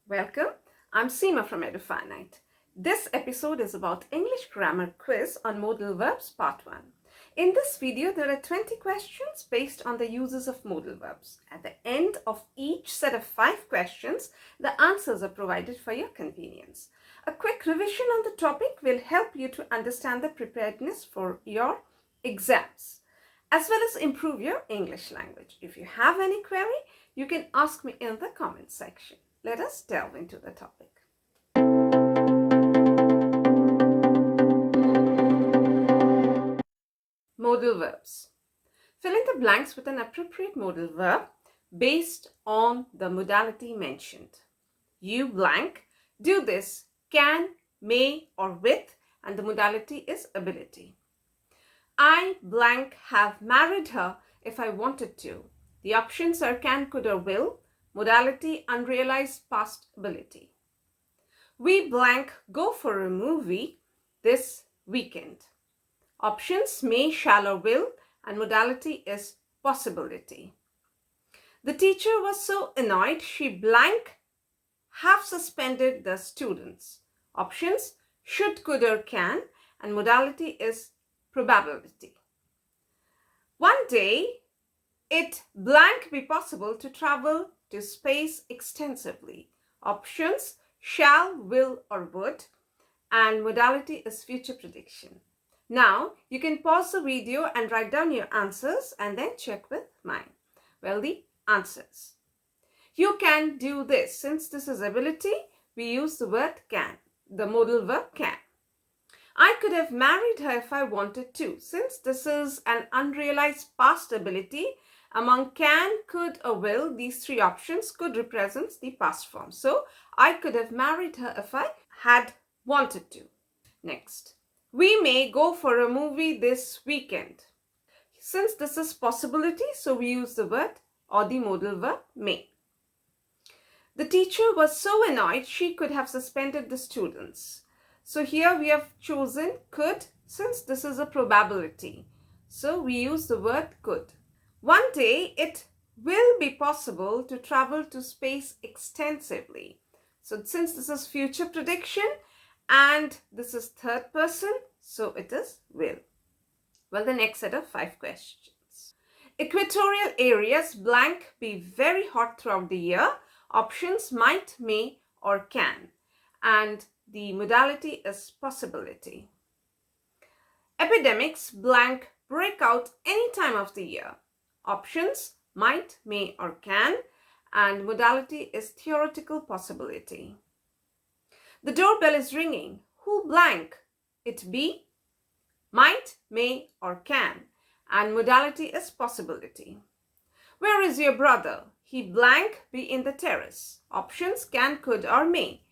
Welcome, I'm Seema from Edufinite. This episode is about English Grammar Quiz on Modal Verbs Part 1. In this video, there are 20 questions based on the uses of modal verbs. At the end of each set of 5 questions, the answers are provided for your convenience. A quick revision on the topic will help you to understand the preparedness for your exams, as well as improve your English language. If you have any query, you can ask me in the comment section. Let us delve into the topic. Modal verbs. Fill in the blanks with an appropriate modal verb based on the modality mentioned. You blank do this can, may, or with, and the modality is ability. I blank have married her if I wanted to. The options are can, could, or will. Modality unrealized past ability. We blank go for a movie this weekend. Options may, shall, or will, and modality is possibility. The teacher was so annoyed she blank have suspended the students. Options should, could, or can, and modality is probability. One day it blank be possible to travel to space extensively. Options shall, will, or would, and modality is future prediction. Now you can pause the video and write down your answers and then check with mine. Well, the answers. You can do this. Since this is ability, we use the word can, the modal verb can. I could have married her if I wanted to. Since this is an unrealized past ability, among can, could, or will, these 3 options, could represents the past form. So, I could have married her if I had wanted to. Next, we may go for a movie this weekend. Since this is possibility, so we use the word or the modal verb may. The teacher was so annoyed she could have suspended the students. So here we have chosen could, since this is a probability. So we use the word could. One day it will be possible to travel to space extensively. So since this is future prediction and this is third person, so it is will. Well, the next set of 5 questions. Equatorial areas blank be very hot throughout the year. Options might, may, or can. And the modality is possibility. Epidemics blank break out any time of the year. Options might, may, or can, and modality is theoretical possibility. The doorbell is ringing. Who blank it be? Might, may, or can, and modality is possibility. Where is your brother? He blank be in the terrace. Options can, could, or may.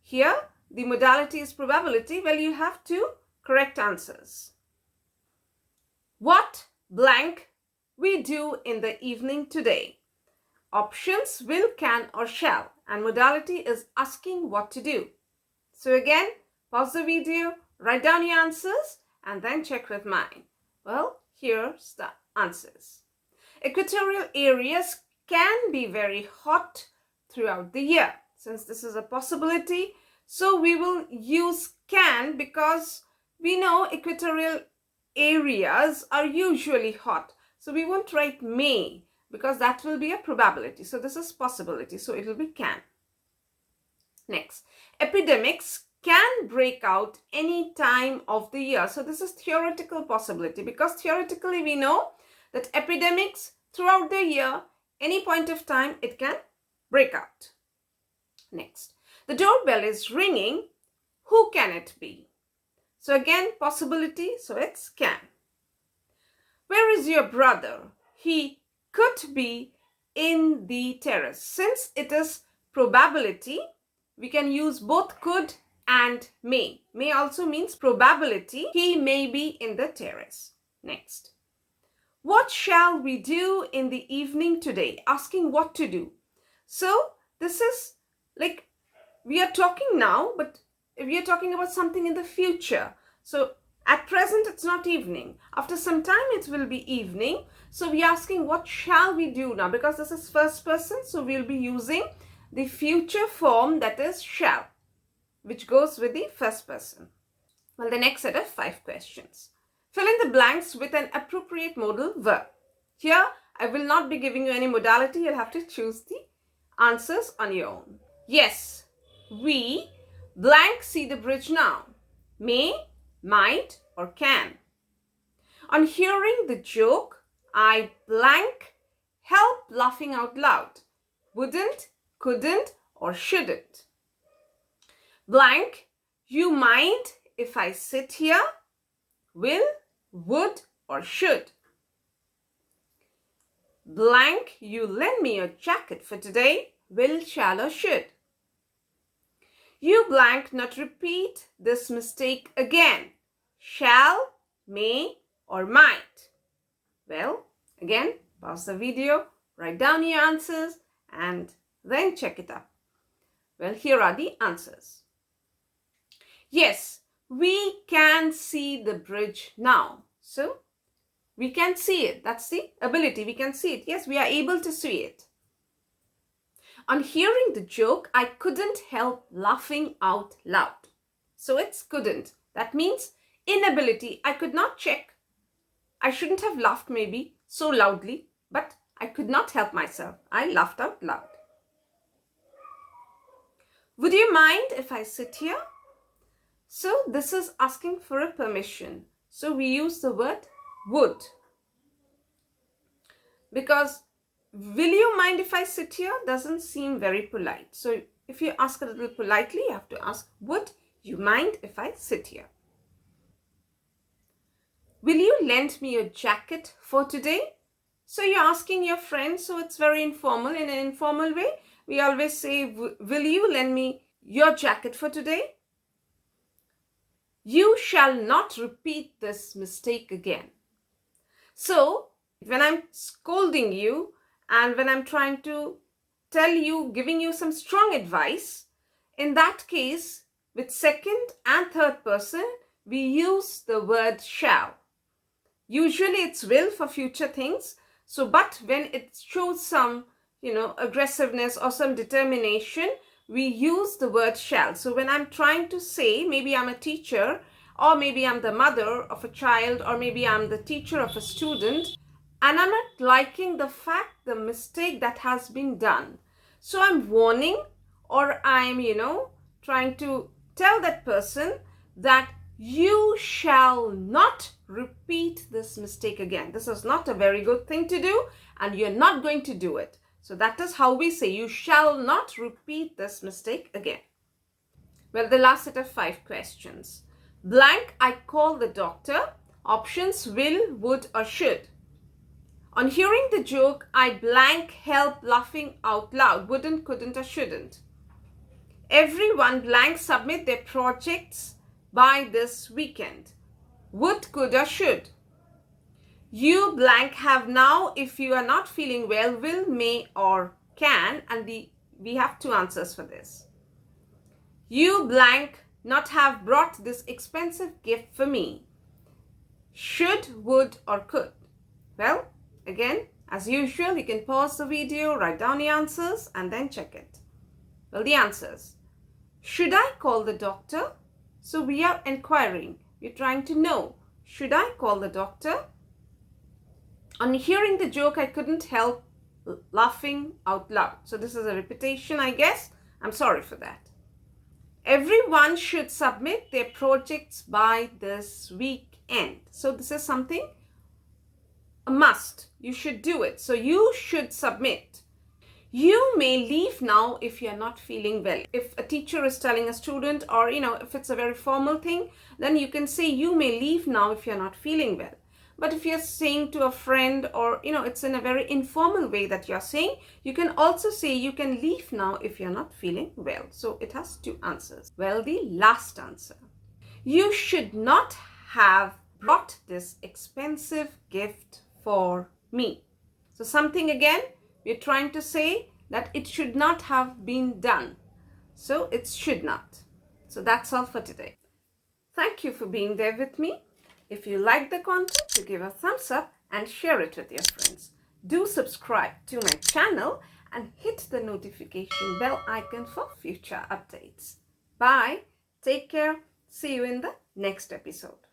Here the modality is probability. Well, you have 2 correct answers. What blank we do in the evening today? Options will, can, or shall, and modality is asking what to do. So again, pause the video, write down your answers, and then check with mine. Well, here's the answers. Equatorial areas can be very hot throughout the year. Since this is a possibility, so we will use can because we know equatorial areas are usually hot. So we won't write may because that will be a probability. So this is possibility. So it will be can. Next, epidemics can break out any time of the year. So this is theoretical possibility because theoretically we know that epidemics throughout the year, any point of time, it can break out. Next, the doorbell is ringing. Who can it be? So again, possibility. So it's can. Where is your brother? He could be in the terrace. Since it is probability, we can use both could and may. May also means probability. He may be in the terrace. Next. What shall we do in the evening today? Asking what to do. So this is like we are talking now, but we are talking about something in the future. So at present, it's not evening. After some time, it will be evening. So we are asking what shall we do now? Because this is first person, so we'll be using the future form, that is shall, which goes with the first person. Well, the next set of 5 questions. Fill in the blanks with an appropriate modal verb. Here, I will not be giving you any modality. You'll have to choose the answers on your own. Yes, we blank see the bridge now. May, might, or can. On hearing the joke, I blank help laughing out loud. Wouldn't, couldn't, or shouldn't. Blank, you mind if I sit here? Will, would, or should. Blank, you lend me your jacket for today? Will, shall, or should. You blank not repeat this mistake again. Shall, may, or might. Well, again, pause the video, write down your answers, and then check it up. Well, here are the answers. Yes, we can see the bridge now. So, we can see it. That's the ability. We can see it. Yes, we are able to see it. On hearing the joke, I couldn't help laughing out loud. So, it's couldn't. That means inability. I could not check. I shouldn't have laughed maybe so loudly, but I could not help myself. I laughed out loud. Would you mind if I sit here? So this is asking for a permission. So we use the word would. Because will you mind if I sit here doesn't seem very polite. So if you ask a little politely, you have to ask, would you mind if I sit here? Will you lend me your jacket for today? So you're asking your friend, so it's very informal. In an informal way, we always say, will you lend me your jacket for today? You shall not repeat this mistake again. So, when I'm scolding you and when I'm trying to tell you, giving you some strong advice, in that case, with second and third person, we use the word shall. Usually it's will for future things. So, but when it shows some, aggressiveness or some determination, we use the word shall. So when I'm trying to say, maybe I'm a teacher, or maybe I'm the mother of a child, or maybe I'm the teacher of a student, and I'm not liking the the mistake that has been done. So I'm warning, or I'm, trying to tell that person that you shall not repeat this mistake again. This is not a very good thing to do, and you're not going to do it. So that is how we say, you shall not repeat this mistake again. Well, the last set of 5 questions. Blank, I call the doctor. Options, will, would, or should. On hearing the joke, I blank help laughing out loud. Wouldn't, couldn't, or shouldn't. Everyone blank submit their projects by this weekend. Would, could, or should. You blank have now if you are not feeling well, will, may, or can, and we have 2 answers for this. You blank not have brought this expensive gift for me. Should, would, or could. Well, again, as usual, you can pause the video, write down the answers, and then check it. Well, the answers. Should I call the doctor? So we are inquiring. We're trying to know. Should I call the doctor? On hearing the joke, I couldn't help laughing out loud. So this is a repetition, I guess. I'm sorry for that. Everyone should submit their projects by this weekend. So this is something, a must. You should do it. So you should submit. You may leave now if you're not feeling well. If a teacher is telling a student, or if it's a very formal thing, then you can say you may leave now if you're not feeling well. But if you're saying to a friend, or it's in a very informal way that you're saying, you can also say you can leave now if you're not feeling well. So it has 2 answers. Well, the last answer. You should not have brought this expensive gift for me. So something again, we're trying to say that it should not have been done. So it should not. So that's all for today. Thank you for being there with me. If you like the content, to give a thumbs up and share it with your friends. Do subscribe to my channel and hit the notification bell icon for future updates. Bye. Take care. See you in the next episode.